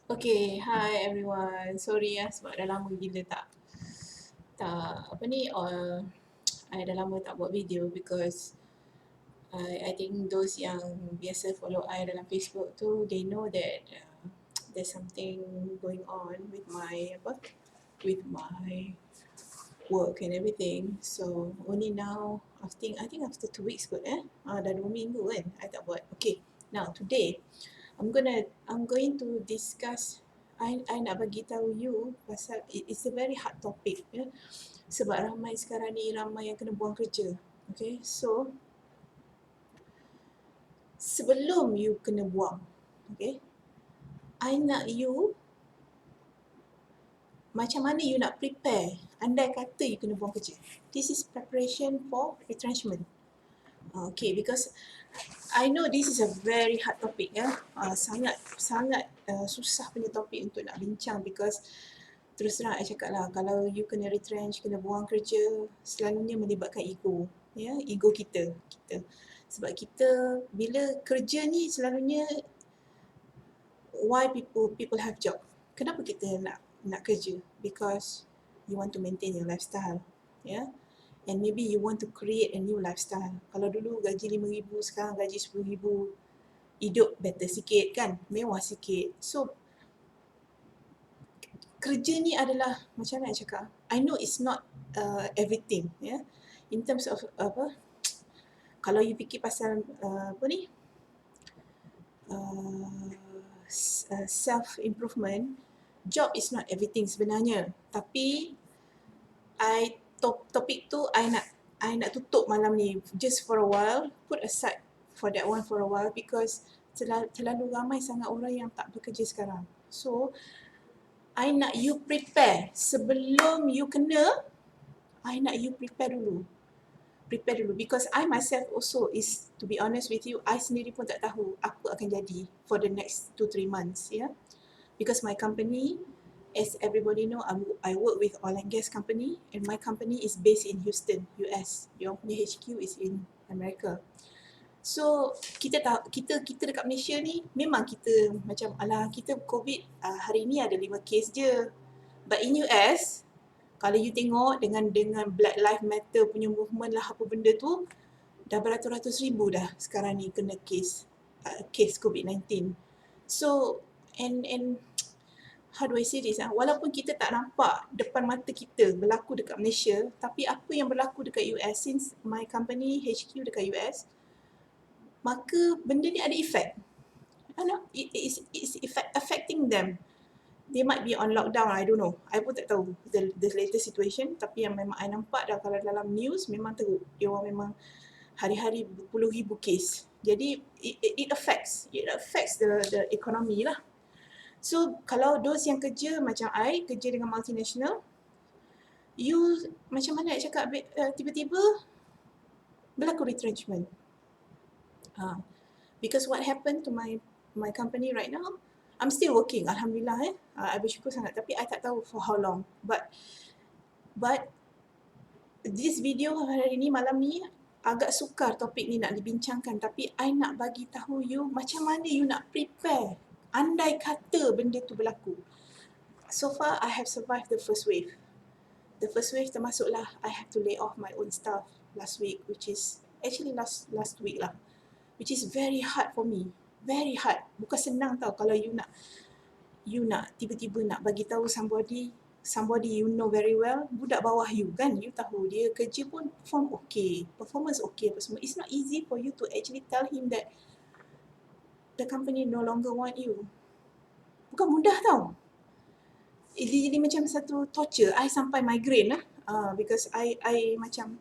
Okay, hi everyone. Sorry ya sebab dah lama gila tak apa ni I dah lama tak buat video because I think those yang biasa follow I dalam Facebook tu they know that there's something going on with my work and everything. So only now I think after 2 weeks kot dah 2 minggu kan I tak buat. Okay, now today I'm going to discuss. I nak bagi tahu you pasal it's a very hard topic ya. Sebab ramai sekarang ni ramai yang kena buang kerja. Okay, so sebelum you kena buang, okay, I nak you macam mana you nak prepare andai kata you kena buang kerja. This is preparation for retrenchment. Okay, because I know this is a very hard topic ya. Sangat susah punya topik untuk nak bincang because terus terang I cakap lah, kalau you kena retrench, kena buang kerja, selalunya melibatkan ego, ya, ego kita. Sebab kita bila kerja ni selalunya why people have job. Kenapa kita nak kerja? Because you want to maintain your lifestyle, ya. And maybe you want to create a new lifestyle. Kalau dulu gaji RM5,000, sekarang gaji RM10,000, hidup better sikit kan, mewah sikit. So kerja ni adalah macam mana nak cakap, I know it's not everything ya. In terms of kalau you fikir pasal self improvement, job is not everything sebenarnya. Tapi topik tu I nak tutup malam ni just for a while, put aside for that one for a while because terlalu ramai sangat orang yang tak bekerja sekarang. So I nak you prepare sebelum you kena. I nak you prepare dulu because I myself also is, to be honest with you, I sendiri pun tak tahu apa akan jadi for the next 2-3 months ya. Because my company, as everybody know, I work with oil and gas company and my company is based in Houston, US. Yang punya HQ is in America. So kita dekat Malaysia ni memang kita macam alah kita COVID hari ni ada 5 kes je. But in US, kalau you tengok dengan Black Lives Matter punya movement lah apa benda tu, dah beratus-ratus ribu dah sekarang ni kena kes COVID-19. So and how do I say this? Walaupun kita tak nampak depan mata kita berlaku dekat Malaysia, tapi apa yang berlaku dekat US, since my company HQ dekat US, maka benda ni ada efek. It's affecting them. They might be on lockdown, I don't know. I pun tak tahu the latest situation, tapi yang memang I nampak dah kalau dalam news memang teruk. Dia orang memang hari-hari berpuluh ribu kes. Jadi it affects the economy lah. So kalau those yang kerja macam I, kerja dengan multinational, you macam mana nak cakap tiba-tiba berlaku retrenchment. Because what happened to my company right now, I'm still working, alhamdulillah I bersyukur sangat, tapi I tak tahu for how long. But this video hari ni malam ni agak sukar topik ni nak dibincangkan, tapi I nak bagi tahu you macam mana you nak prepare andai kata benda tu berlaku. So far I have survived the first wave. The first wave termasuklah I have to lay off my own staff last week, which is actually last week lah, which is very hard for me. Very hard. Bukan senang tau kalau you nak tiba-tiba nak bagi tahu somebody you know very well, budak bawah you kan, you tahu dia kerja pun performance okay apa semua. It's not easy for you to actually tell him that the company no longer want you. Bukan mudah tau. Dia jadi macam satu torture. I sampai migraine because I macam,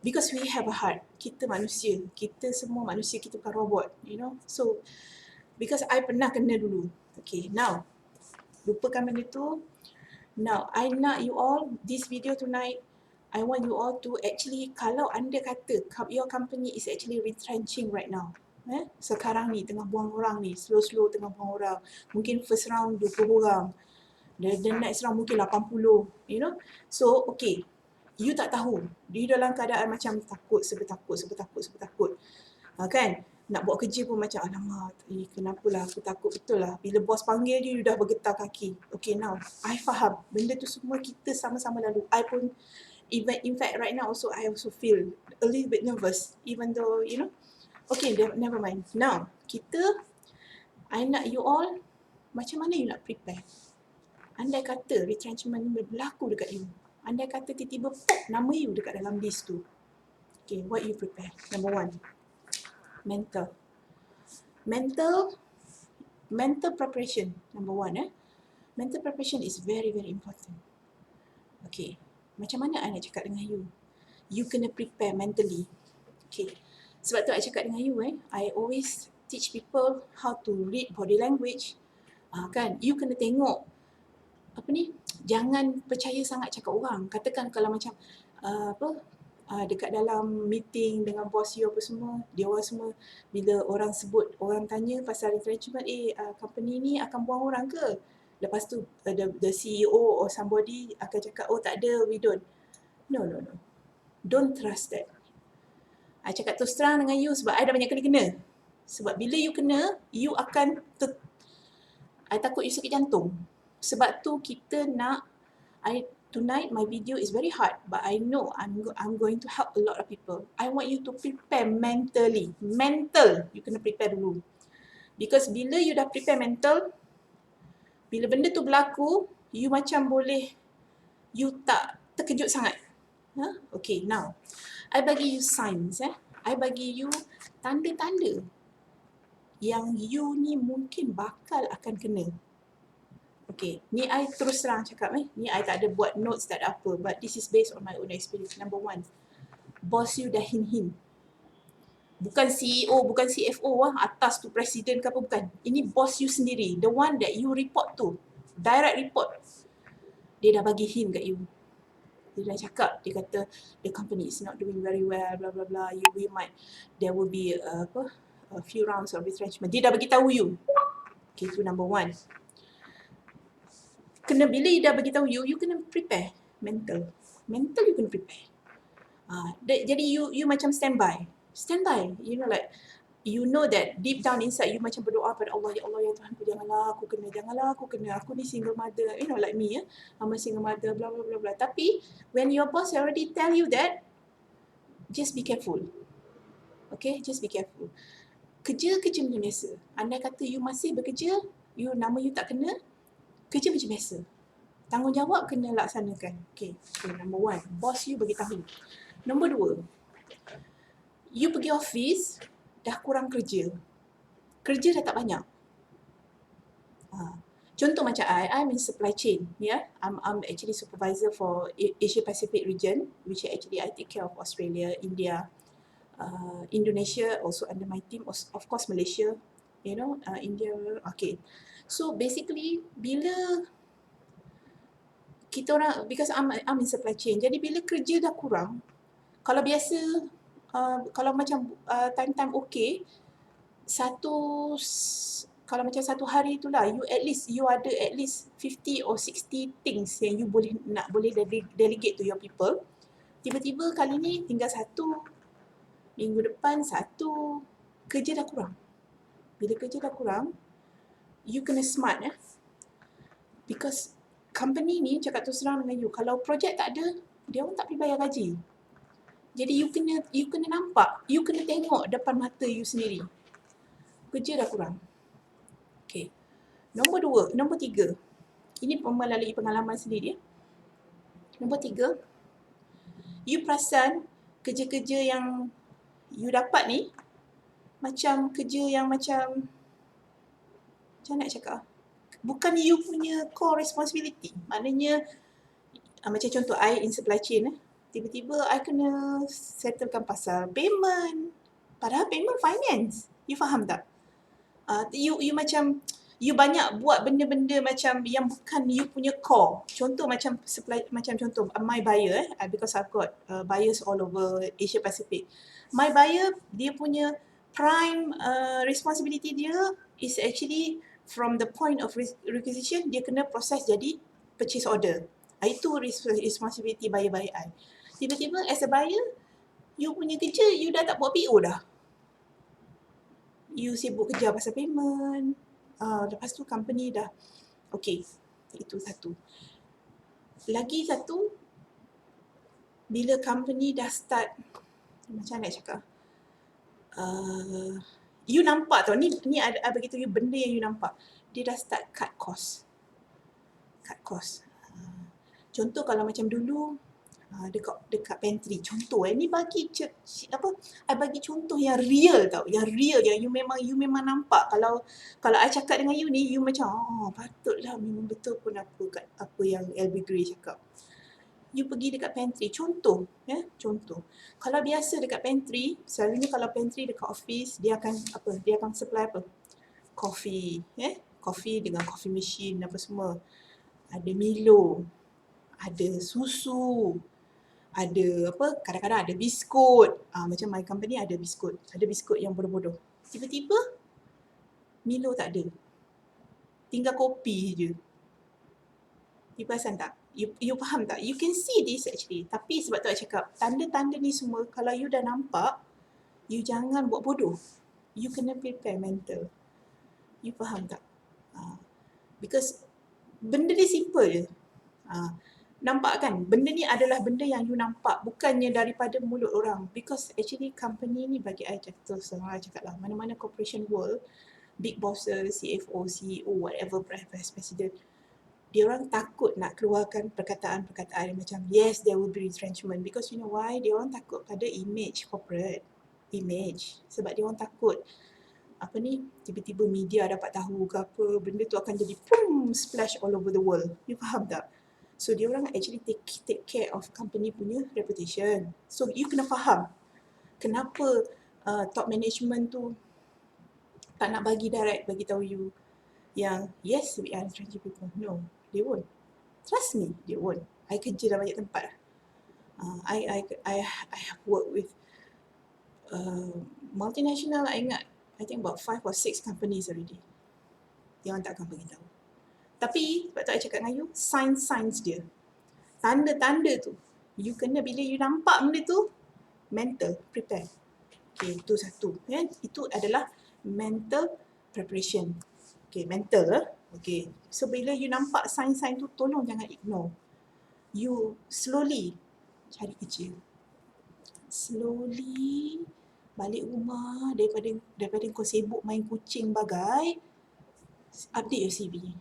because we have a heart. Kita manusia. Kita semua manusia, kita bukan robot, you know. So because I pernah kena dulu. Okay, now lupakan benda tu. Now I nak you all, this video tonight, I want you all to actually, kalau anda kata your company is actually retrenching right now, sekarang ni tengah buang orang ni, slow tengah buang orang, mungkin first round 20 orang, the next round mungkin 80, you know. So okay, you tak tahu, you dalam keadaan macam takut, serba takut kan. Nak buat kerja pun macam alamak, kenapalah aku takut betul lah. Bila bos panggil je, you dah bergetar kaki. Okay, now I faham. Benda tu semua kita sama-sama lalu. I pun, even in fact right now also, I also feel a little bit nervous. Even though, you know, okay, never mind. Now, I nak you all, macam mana you nak prepare? Andai kata retrenchment berlaku dekat you. Andai kata tiba-tiba nama you dekat dalam list tu. Okay, what you prepare? Number one, mental. Mental preparation, number one. Mental preparation is very, very important. Okay, macam mana I nak cakap dengan you? You kena prepare mentally. Okay, sebab tu I cakap dengan you, I always teach people how to read body language. Kan, you kena tengok, jangan percaya sangat cakap orang. Katakan kalau macam, dekat dalam meeting dengan bos you apa semua, dia orang semua, bila orang tanya pasal retrenchment, company ni akan buang orang ke? Lepas tu the CEO or somebody akan cakap, oh tak ada, we don't. No. Don't trust that. I cakap terus terang dengan you sebab I dah banyak kali kena. Sebab bila you kena, you akan, I takut you sakit jantung. Sebab tu kita nak, tonight my video is very hard, but I know I'm going to help a lot of people. I want you to prepare mentally. Mental, you kena prepare dulu. Because bila you dah prepare mental, bila benda tu berlaku, you macam boleh, you tak terkejut sangat. Okay, now, I bagi you signs. I bagi you tanda-tanda yang you ni mungkin bakal akan kena. Okay, ni I terus terang cakap ni I tak ada buat notes, tak ada apa, but this is based on my own experience. Number one, boss you dah hint. Bukan CEO, bukan CFO atas tu presiden ke apa, bukan. Ini boss you sendiri, the one that you report to, direct report. Dia dah bagi hint kat you. Dia dah cakap, dia kata the company is not doing very well, blah blah blah. There will be a few rounds of retrenchment. Dia dah bagi tahu you. Okay, itu number one. Bila you dah bagi tahu you kena prepare mental. Mental you kena prepare. Jadi you macam standby. You know, like you know that deep down inside you macam berdoa pada Allah, ya Allah, ya Tuhanku, janganlah aku kena. Aku ni single mother, you know, like me, I'm a single mother, blah blah blah blah. Tapi when your boss already tell you that, just be careful. Okay, just be careful. Kerja macam biasa. Andai kata you masih bekerja, nama you tak kena, kerja macam biasa. Tanggungjawab kena laksanakan. Okay, number one, boss you bagi tahu. Number dua, you pergi office, dah kurang kerja. Kerja dah tak banyak. Contoh macam I'm in supply chain. I'm actually supervisor for Asia Pacific region, which actually I take care of Australia, India, Indonesia also under my team, of course Malaysia, India. Okay, so basically bila kita orang, because I'm in supply chain, jadi bila kerja dah kurang, kalau biasa, kalau macam time okay, kalau macam satu hari itulah, you ada at least 50 or 60 things yang you boleh delegate to your people. Tiba-tiba kali ni tinggal satu, minggu depan satu, kerja dah kurang. Bila kerja dah kurang, you kena smart. Because company ni cakap terus terang dengan you, kalau projek tak ada, dia orang tak boleh bayar gaji. Jadi you kena nampak, you kena tengok depan mata you sendiri. Kerja dah kurang. Okay. Nombor tiga. Ini melalui pengalaman sendiri. Nombor tiga, you perasan kerja-kerja yang you dapat ni, macam kerja yang macam nak cakap, bukan you punya core responsibility. Maknanya, macam contoh I in supply chain, tiba-tiba I kena settlekan pasal payment. Padahal payment finance. You faham tak? You macam, you banyak buat benda-benda macam yang bukan you punya core. Contoh macam contoh my buyer, because I've got buyers all over Asia Pacific. My buyer, dia punya prime responsibility dia is actually from the point of requisition, dia kena proses jadi purchase order. Itu responsibility buyer-buyer I. Tiba-tiba as a buyer, you punya kerja, you dah tak buat PO dah. you sibuk kerja pasal payment. Lepas tu company dah, okay, itu satu. Lagi satu, bila company dah start, macam nak cakap, you nampak tau, ni ada bagi tahu you benda yang you nampak. Dia dah start cut cost. Contoh kalau macam dulu, dekat pantry, contoh ni bagi I bagi contoh yang real tau, yang you memang nampak. Kalau I cakap dengan you ni, you macam patutlah memang betul pun apa yang LB Gray cakap. You pergi dekat pantry, contoh. Kalau biasa dekat pantry, selalunya kalau pantry dekat office, dia akan supply apa? Coffee, coffee dengan coffee machine apa semua. Ada Milo, ada susu, ada kadang-kadang ada biskut. Macam my company ada biskut yang bodoh-bodoh. Tiba-tiba Milo tak ada, tinggal kopi je. You perasan tak? You faham tak? You can see this actually. Tapi sebab tu I cakap, tanda-tanda ni semua kalau you dah nampak, you jangan buat bodoh. You kena prepare mental. You faham tak? Because benda ni simple je. Nampak kan? Benda ni adalah benda yang you nampak, bukannya daripada mulut orang. Because actually company ni bagi I cakap lah, mana-mana corporation world, big bosses, CFO, CEO, whatever, vice president, dia orang takut nak keluarkan perkataan-perkataan macam yes, there will be retrenchment. Because you know why? Dia orang takut pada image corporate. Image. Sebab dia orang takut tiba-tiba media dapat tahu ke apa, benda tu akan jadi splash all over the world. You faham tak? So dia orang actually take care of company punya reputation. So you kena faham kenapa top management tu tak nak bagi tahu you yang yes, we are retrenching people. No, they won't. Trust me, they won't. I kerja dalam banyak tempat. I have worked with multinational. I ingat, I think about 5 or 6 companies already. Dia orang tak akan bagi tahu. Tapi sebab tu I cakap dengan you, signs dia, tanda-tanda tu, you kena, bila you nampak benda tu, mental prepare. Okay, itu satu. Itu adalah mental preparation. Okay, mental. Okay, so bila you nampak sign-sign tu, tolong jangan ignore. You slowly cari kerja. Slowly balik rumah, daripada kau sibuk main kucing bagai, update your CV.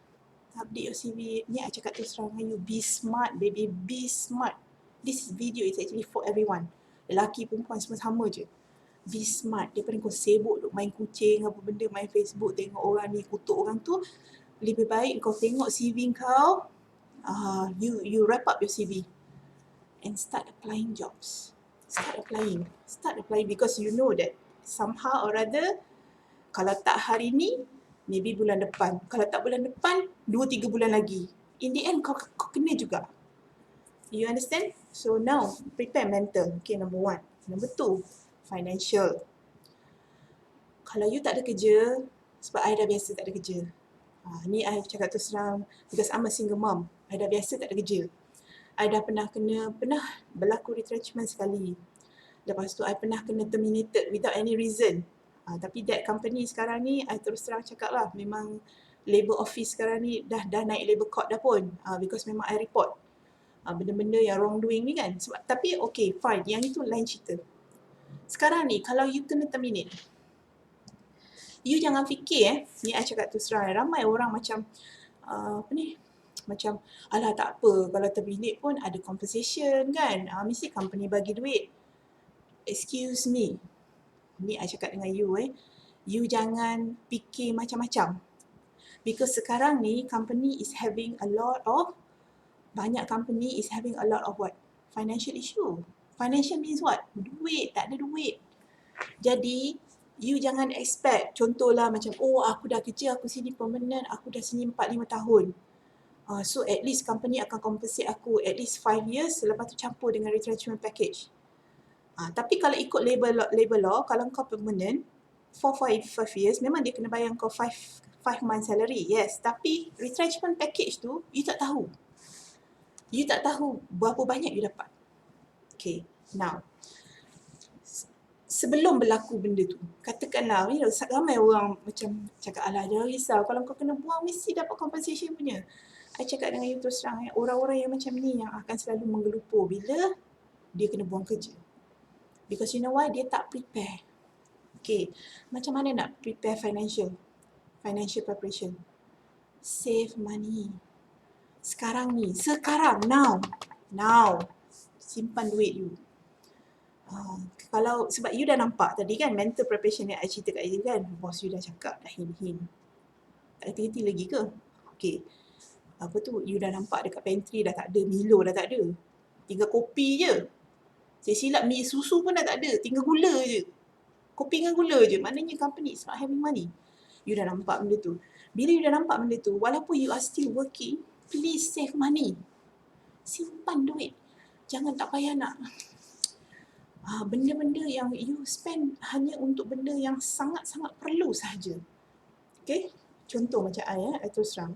Ni I cakap terus terang dengan you, be smart baby, be smart. This video is actually for everyone. Lelaki, perempuan semua sama je. Be smart. Daripada kau sibuk duk main kucing, apa benda, main Facebook, tengok orang ni, kutuk orang tu, lebih baik kau tengok CV kau, you wrap up your CV and start applying jobs. Start applying because you know that somehow or other, kalau tak hari ni, maybe bulan depan. Kalau tak bulan depan, 2-3 bulan lagi. In the end, kau kena juga. You understand? So now, prepare mental. Okay, number 1. Number 2, financial. Kalau you tak ada kerja, sebab I dah biasa tak ada kerja. Ni I cakap terus terang, because I'm a single mom. I dah biasa tak ada kerja. I dah pernah berlaku retrenchment sekali. Lepas tu, I pernah kena terminated without any reason. Tapi that company sekarang ni, I terus terang cakap lah, memang labor office sekarang ni dah naik labor court dah pun. Because memang I report benda-benda yang wrongdoing ni kan. Tapi okay, fine. Yang itu lain cerita. Sekarang ni, kalau you kena terminate, you jangan fikir ni I cakap terus terang, ramai orang macam macam alah tak apa, kalau terminate pun ada compensation kan, mesti company bagi duit. Excuse me, ni I cakap dengan you you jangan fikir macam-macam. Because sekarang ni company is having a lot of, banyak company is having a lot of what? Financial issue. Financial means what? Duit, tak ada duit. Jadi you jangan expect, contohlah macam aku dah kerja, aku sini permanent, aku dah sini 4-5 tahun. So at least company akan compensate aku at least 5 years, lepas tu campur dengan retrenchment package. Tapi kalau ikut labor law, kalau kau permanent for 5 years, memang dia kena bayar kau 5 months salary, yes. Tapi retrenchment package tu, you tak tahu. You tak tahu berapa banyak you dapat. Okay, now, sebelum berlaku benda tu. Katakanlah, ramai orang macam cakap, alah jangan risau, kalau kau kena buang mesti dapat compensation punya. I cakap dengan you terus terang, orang-orang yang macam ni yang akan selalu menggelupur bila dia kena buang kerja. Because you know why? Dia tak prepare. Okay, macam mana nak prepare financial preparation? Save money. Sekarang, now, simpan duit you. Kalau sebab you dah nampak tadi kan mental preparation yang I cerita kat you kan, bos you dah cakap, dah hint. Tak henti-henti lagi ke? Okay. Apa tu, you dah nampak dekat pantry dah tak ada, Milo dah tak ada. Tinggal kopi je. Saya silap mi susu pun dah tak ada, tinggal gula je. Kopi dengan gula je. Maknanya company is not having money. You dah nampak benda tu. Bila you dah nampak benda tu, walaupun you are still working, please save money. Simpan duit. Jangan tak payah nak benda-benda yang you spend hanya untuk benda yang sangat-sangat perlu sahaja. Okay? Contoh macam I terus terang.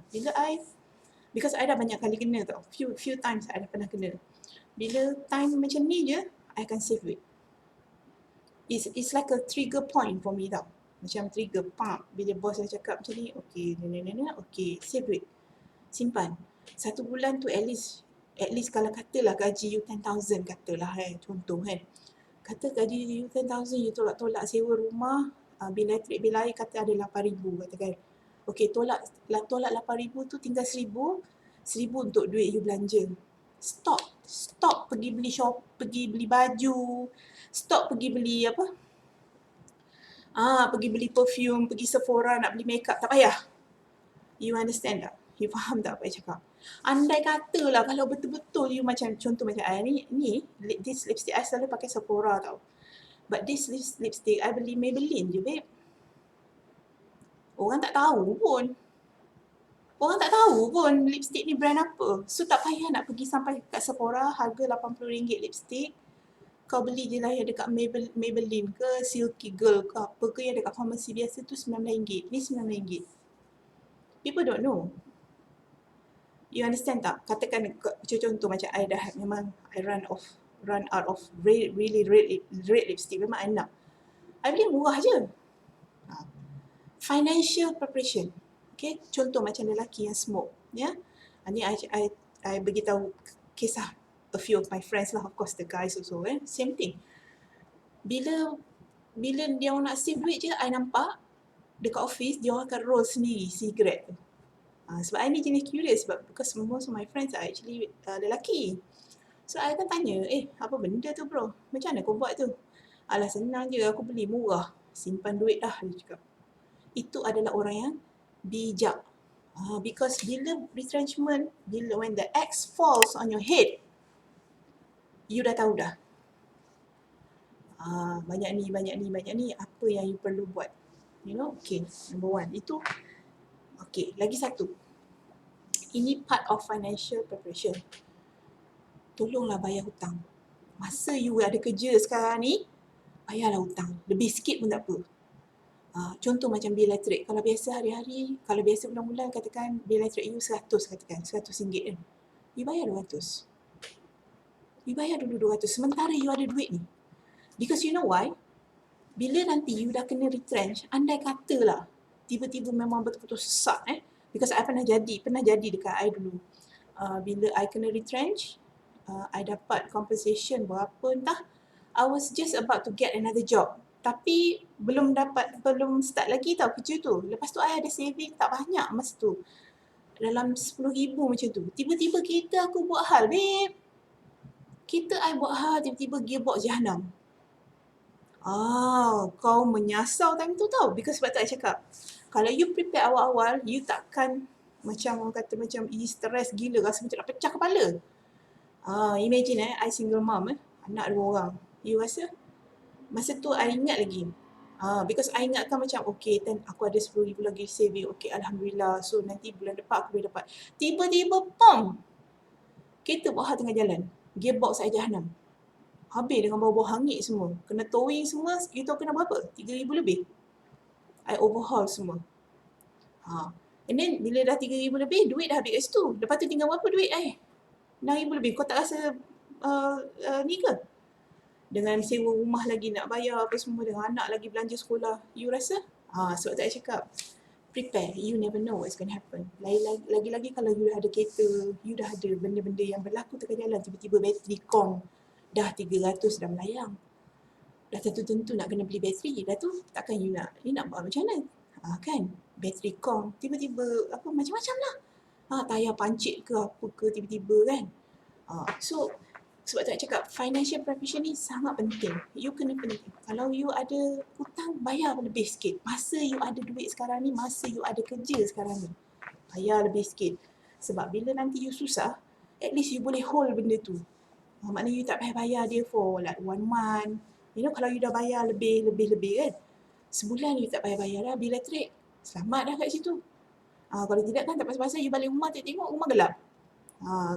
Because I dah banyak kali kena tau. Few times I dah pernah kena. Bila time macam ni je, I akan save duit. It's like a trigger point for me tau. Macam trigger, bila bos dah cakap macam ni, okay, save duit. Simpan. 1 bulan tu at least kalau katalah gaji you 10,000 katalah contoh kan. Kata gaji you 10,000, you tolak-tolak sewa rumah, bil elektrik, bil air kata ada 8,000 katakan. Okay, tolak 8,000 tu tinggal 1,000 untuk duit you belanja. Stop pergi beli baju, stop pergi beli pergi beli perfume, pergi Sephora nak beli makeup, tak payah. You understand tak? You faham tak apa I cakap? Andai katalah kalau betul-betul you macam, contoh macam I ni, this lipstick I selalu pakai Sephora tau. But this lipstick I beli Maybelline je babe. Orang tak tahu pun lipstick ni brand apa. So tak payah nak pergi sampai kat Sephora harga RM80 lipstick. Kau beli je lah yang dekat Maybelline ke, Silky Girl ke apa ke, yang dekat pharmacy biasa tu RM9. Ni RM9. People don't know. You understand tak? Katakan contoh macam I dah memang I run out of really red lipstick. Memang I nak. I beli murah je. Financial preparation. Okay, contoh macam lelaki yang smoke. Ya, ni I beritahu kisah a few of my friends lah, of course the guys also. Same thing. Bila dia orang nak save duit je, I nampak dekat office dia orang akan roll sendiri cigarette tu. Sebab I ni jenis curious, sebab because most of my friends are actually lelaki. So I akan tanya, apa benda tu bro? Macam mana kau buat tu? Alah senang je, aku beli murah. Simpan duit dah, dia cakap. Itu adalah orang yang bijak. Because bila retrenchment, when the X falls on your head, you dah tahu dah. Banyak ni, apa yang you perlu buat. You know, okay, number 1. Itu, okay, lagi satu. Ini part of financial preparation. Tolonglah bayar hutang. Masa you ada kerja sekarang ni, bayarlah hutang. Lebih sikit pun tak apa. Contoh macam bil elektrik. Kalau biasa hari-hari, kalau biasa bulan-bulan, katakan bil elektrik you 100 katakan, RM100 kan. You bayar 200. You bayar dulu 200. Sementara you ada duit ni. Because you know why? Bila nanti you dah kena retrench, andai katalah, tiba-tiba memang betul-betul sesak Because I pernah jadi dekat I dulu. Bila I kena retrench, I dapat compensation berapa entah. I was just about to get another job. Tapi belum start lagi tau kerja tu. Lepas tu I ada saving tak banyak masa tu. Dalam RM10,000 macam tu. Tiba-tiba aku buat hal, babe. I buat hal, tiba-tiba gearbox jahanam. Kau menyasar time tu tau. Because sebab tu I cakap, kalau you prepare awal-awal, you takkan macam orang kata macam stress gila, rasa macam nak pecah kepala. Imagine I single mom anak 2 orang. You rasa? Masa tu I ingat lagi. Because I ingatkan macam okay, aku ada RM10,000 lagi saving. Okay, Alhamdulillah. So nanti bulan depan aku boleh dapat. Tiba-tiba pom! Kereta buat hal tengah jalan. Gearbox saya jahanam. Habis dengan bau-bau hangit semua. Kena towing semua. You tahu kena berapa? RM3,000 lebih. I overhaul semua. And then bila dah RM3,000 lebih, duit dah habis kat situ. Lepas tu tinggal berapa duit RM6,000 lebih. Kau tak rasa ni ke? Dengan sewa rumah lagi nak bayar apa semua, dengan anak lagi belanja sekolah. You rasa? Sebab tak cakap, prepare. You never know what's going to happen. Lagi-lagi kalau you dah ada kereta, you dah ada benda-benda yang berlaku tengah jalan, tiba-tiba bateri kong dah 300 dah melayang. Dah tentu-tentu nak kena beli bateri. Dah tu takkan you nak buat macam mana? Kan? Bateri kong. Tiba-tiba apa macam-macam lah. Tayar pancit ke apa ke tiba-tiba kan. So sebab tu nak cakap financial preparation ni sangat penting. You kena penting. Kalau you ada hutang, bayar lebih sikit. Masa you ada duit sekarang ni, masa you ada kerja sekarang ni, bayar lebih sikit. Sebab bila nanti you susah, at least you boleh hold benda tu. Maknanya you tak payah bayar dia for like 1 month. You know, kalau you dah bayar lebih kan, sebulan you tak payah bayar dah bil elektrik. Selamat dah kat situ. Kalau tidak kan tak pasal-pasal you balik rumah tengok rumah gelap.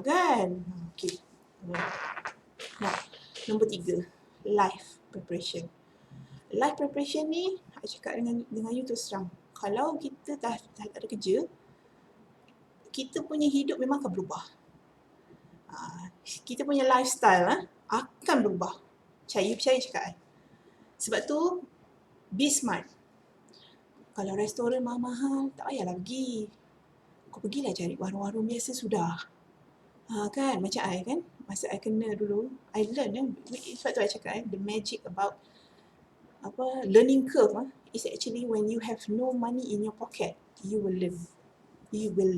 Kan? Okay. Nah, nombor 3, life preparation. Life preparation ni, saya cakap dengan you terus terang. Kalau kita dah ada kerja, kita punya hidup memang akan berubah. Kita punya lifestyle akan berubah. You percaya cakap. Sebab tu, be smart. Kalau restoran mahal-mahal, tak payahlah pergi. Kau pergilah cari warung-warung biasa sudah. Kan, macam I kan. Masa I kena dulu, I learn sebab tu I cakap the magic about learning curve is actually when you have no money in your pocket, you will learn. You will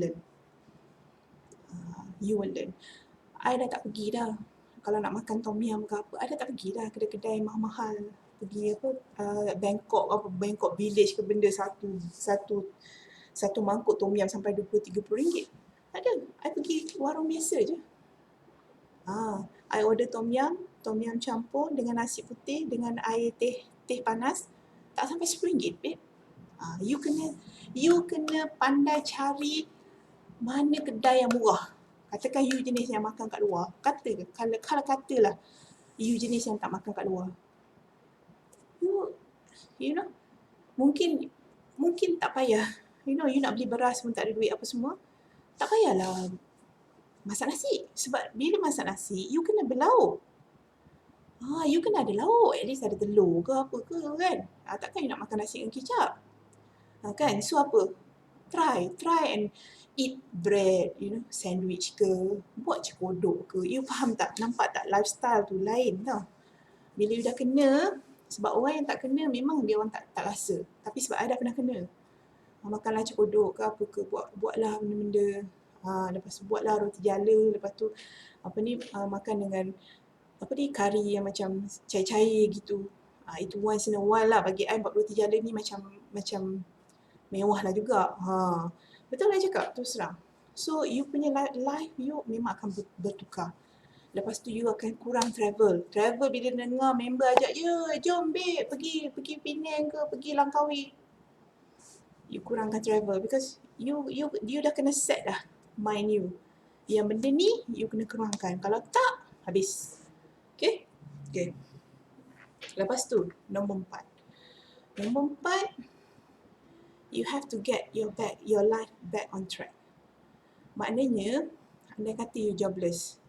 learn. I dah tak pergi dah. Kalau nak makan tom yum ke apa, I dah tak pergi dah kedai-kedai mahal-mahal. Pergi Bangkok Village ke benda satu mangkuk tom yum sampai RM20-30. Tak ada. I pergi warung biasa je. I order tom yum campur dengan nasi putih dengan air teh panas, tak sampai RM10, babe. You kena pandai cari mana kedai yang murah. Katakan you jenis yang makan kat luar. Kalau katalah you jenis yang tak makan kat luar. You know, mungkin tak payah. You nak beli beras pun tak ada duit apa semua. Tak payahlah masak nasi. Sebab bila masak nasi, you kena berlauk. You kena ada lauk. At least ada telur ke apa ke kan. Takkan you nak makan nasi dengan kicap. Kan? So apa? Try and eat bread, sandwich ke, buat cekodok ke. You faham tak? Nampak tak lifestyle tu lain tau. Bila you dah kena, sebab orang yang tak kena memang dia orang tak rasa. Tapi sebab I dah pernah kena. Makanlah cekodok ke apa ke, buatlah benda-benda. Lepas tu buatlah roti jala, lepas tu makan dengan kari yang macam cair-cair gitu. Itu once in a while lah bagi I. Buat roti jala ni macam mewah lah juga. Betul lah cakap, terus terang. So, you punya life you memang akan bertukar. Lepas tu you akan kurang travel. Travel bila dengar member ajak, jom babe, pergi Penang ke, pergi Langkawi. You kurangkan travel because you dah kena set dah mind you. Yang benda ni, you kena kurangkan. Kalau tak, habis. Okay. Lepas tu, nombor 4. You have to get your life back on track. Maknanya, andai kata you jobless,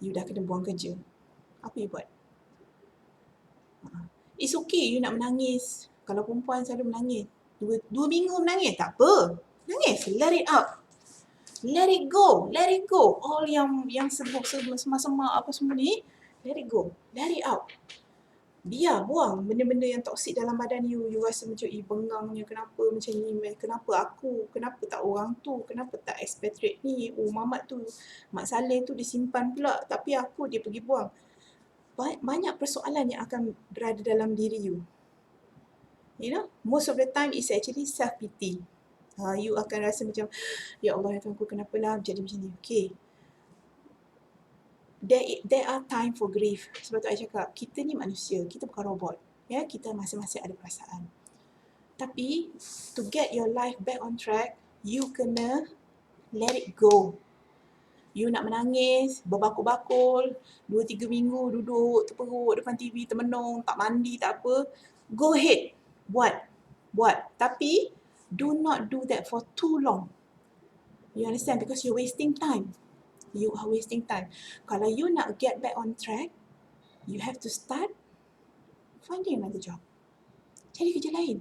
you dah kena buang kerja. Apa you buat? It's okay you nak menangis. Kalau perempuan selalu menangis. 2 minggu menangis, tak apa. Nangis, let it out. Let it go. All yang semak-semak apa semua ni, let it go. Let it out. Biar buang benda-benda yang toksik dalam badan you. You rasa macam, bengangnya kenapa macam ni, kenapa aku, kenapa tak orang tu, kenapa tak expatriate ni, Mamat tu, Mak Saleh tu disimpan pula, tapi aku dia pergi buang. Banyak persoalan yang akan berada dalam diri you. Most of the time it's actually self-pity. You akan rasa macam, ya Allah, ya Tuhanku, kenapalah jadi macam ni. Okay. There are time for grief. Sebab tu saya cakap, kita ni manusia, kita bukan robot. Ya, kita masing-masing ada perasaan. Tapi, to get your life back on track, you kena let it go. You nak menangis, berbakul-bakul, 2-3 minggu duduk terperuk depan TV, termenung, tak mandi, tak apa. Go ahead. Buat. Tapi, do not do that for too long. You understand? Because you're wasting time. You are wasting time. Kalau you nak get back on track, you have to start finding another job. Cari kerja lain.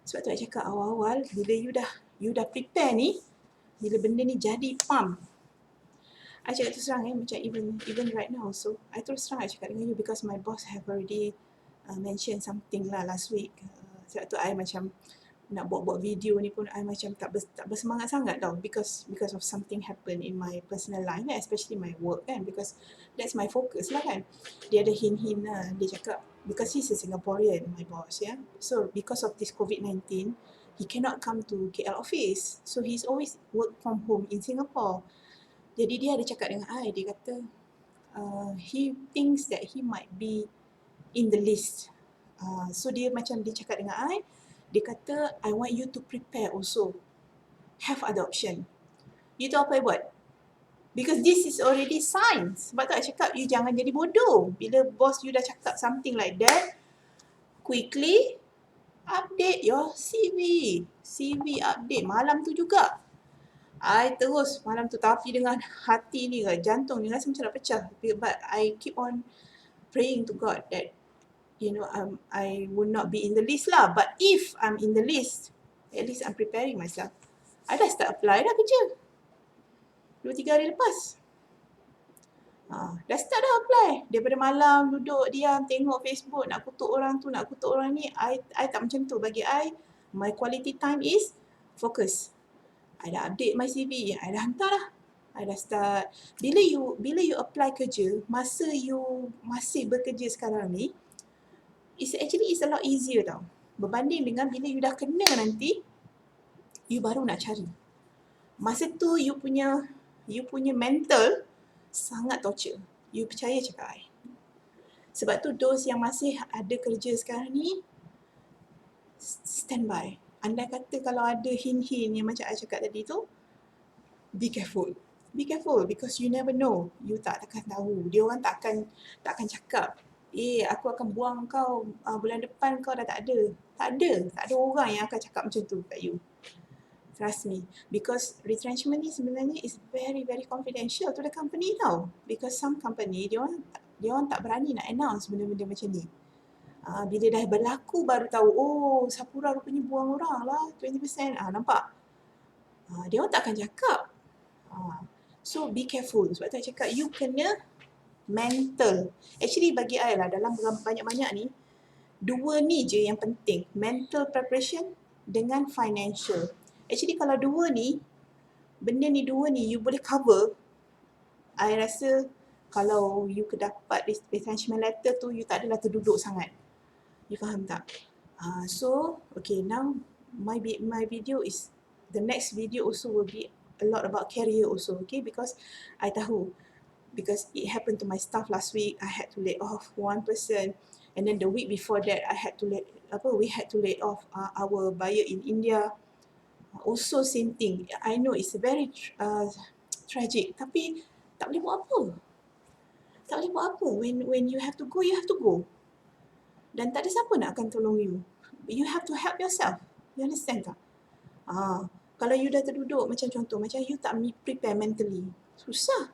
Sebab tu I cakap awal-awal, bila you dah prepare ni, bila benda ni jadi pump. I cakap terus terang macam even right now, so I terus terang I cakap dengan you because my boss have already mentioned something lah last week. Sebab tu I macam nak buat video ni pun I macam tak bersemangat sangat tau, because of something happen in my personal life, especially my work kan, because that's my focus lah kan. Dia ada hint-hint lah, dia cakap because he's a Singaporean, my boss, yeah. So because of this COVID-19, he cannot come to KL office, so he's always work from home in Singapore. Jadi dia ada cakap dengan I, dia kata he thinks that he might be in the list. So dia cakap dengan I, dia kata I want you to prepare also, have other option. You tahu apa I buat? Because this is already science. Sebab tu I cakap you jangan jadi bodoh. Bila boss you dah cakap something like that, quickly update your CV. CV update malam tu juga. I terus malam tu, tapi dengan hati ni, jantung ni rasa macam nak pecah. But I keep on praying to God that, you know, I will not be in the list lah. But if I'm in the list, at least I'm preparing myself. I dah start apply dah kerja. 2-3 hari lepas. Dah start dah apply. Daripada malam duduk diam tengok Facebook, nak kutuk orang tu, nak kutuk orang ni. I tak macam tu. Bagi I, my quality time is focus. I dah update my CV, I dah hantar dah. I dah start. Bila you apply kerja, masa you masih bekerja sekarang ni, it's a lot easier tau. Berbanding dengan bila you dah kena nanti, you baru nak cari. Masa tu you punya mental sangat torture. You percaya cakap I. Sebab tu those yang masih ada kerja sekarang ni, stand by. Andai kata kalau ada hint-hint yang macam I cakap tadi tu, be careful. Be careful because you never know. You takkan tahu. Dia orang takkan cakap, aku akan buang kau bulan depan, kau dah tak ada. Tak ada orang yang akan cakap macam tu kat you. Trust me. Because retrenchment ni sebenarnya is very, very confidential to the company tau. Because some company, dia orang tak berani nak announce benda-benda macam ni. Bila dah berlaku baru tahu, Sapura rupanya buang orang lah, 20%. Nampak? Dia orang takkan cakap. So be careful. Sebab tu saya cakap, you kena mental. Actually bagi I lah, dalam banyak-banyak ni, 2 ni je yang penting. Mental preparation dengan financial. Actually kalau 2 ni, benda ni 2 ni you boleh cover, I rasa kalau you dapat retrenchment letter tu, you tak adalah terduduk sangat. You faham tak? So, okay, now my video is, the next video also will be a lot about career also, okay? Because I tahu, because it happened to my staff last week, I had to lay off one person, and then the week before that, we had to lay off our buyer in India. Also same thing. I know it's very tragic, tapi tak boleh buat apa. Tak boleh buat apa. When you have to go, you have to go. Dan tak ada siapa nak akan tolong you. You have to help yourself. You understand tak? Kalau you dah terduduk, macam contoh, macam you tak prepare mentally, susah.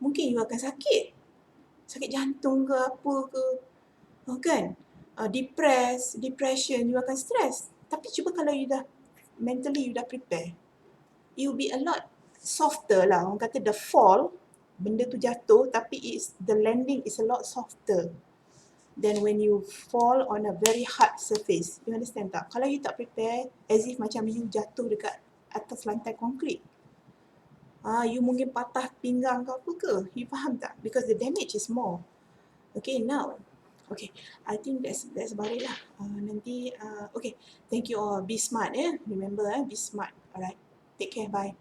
Mungkin you akan sakit. Sakit jantung ke apa ke. Kan? Depression, you akan stress. Tapi cuba kalau you dah mentally, you dah prepare, you'll be a lot softer lah. Orang kata the fall, benda tu jatuh, tapi the landing is a lot softer than when you fall on a very hard surface. You understand tak? Kalau you tak prepare, as if macam you jatuh dekat atas lantai konkrit. You mungkin patah pinggang ke apa ke. You faham tak? Because the damage is more. Okay, now. Okay, I think that's about it lah. Nanti, okay. Thank you all. Be smart, Remember, be smart. Alright. Take care. Bye.